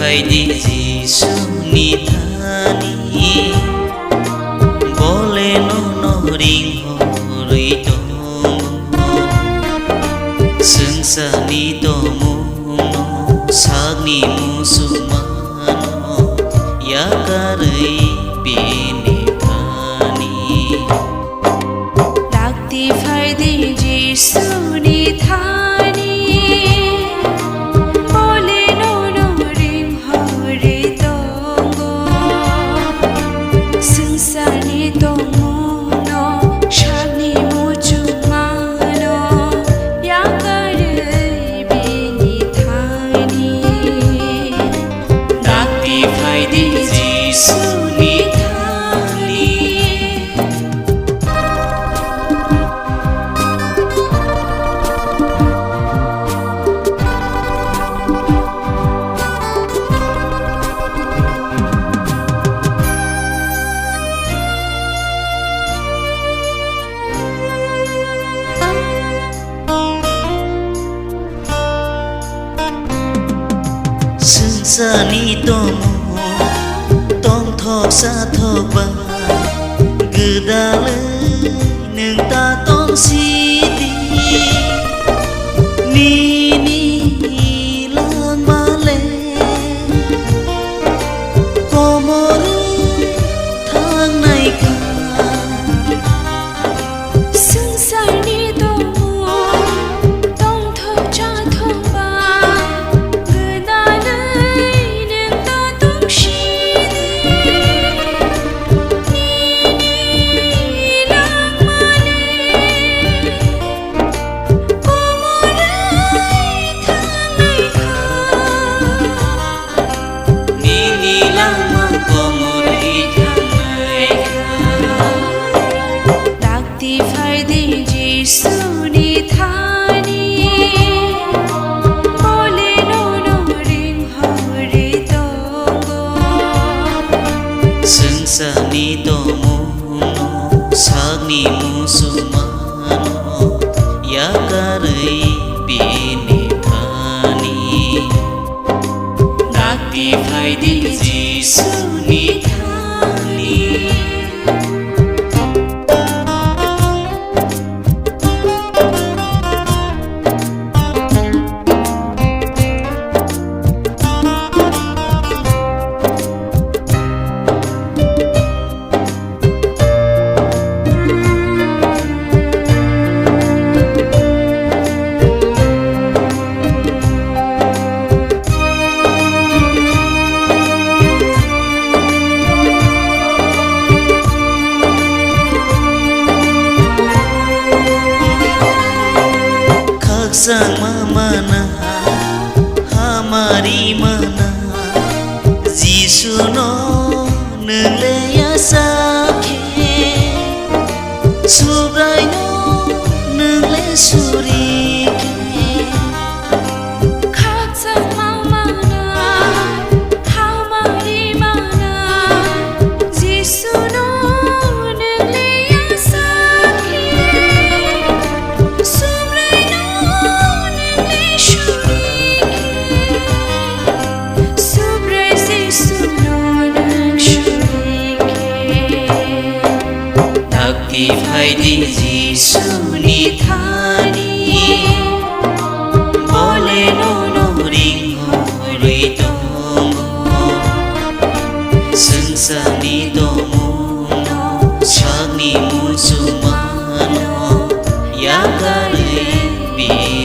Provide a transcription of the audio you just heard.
फाइदि जिसुनि थानि बोले नरिं हरै दं संसारनि दमुनो सागनि मुसुमानो यागारै बेनि थानि Dakti फाइदि जिसुनि थानि बोले नरिं हरै दं संसारनि दमुनो सागनि मुसुमानो यागारै बेनि थानि Dakti फाइदि जिसुनि थानि संसारनि दमुनो दंथ'क जाथ'कबा गोदालै नों दा दंसिदि मिनिलांमाले गमरै थांनायखा संसारनि दमुनो दंथ'क जाथ'कबा गोदालै नों दा दंसिदि मिनिलांमाले गमरै थांनायखा मिनिलांमा गमरै थांनायखा Dakti फाइदि जिसुनि थानि बोले नरिं हरै दं संसारनि दमुनो सागनि मुसुमानो यागारै बेनि थानि Dakti फाइदि जिसुनि थानि Sang mana hamari mana Jisu no nele ya sakhe subrai no nele surike Dakti फाइदि जिसुनि थानि बोले नरिं हरै दं संसारनि दमुनो सागनि मुसुमानो यागारै बेनि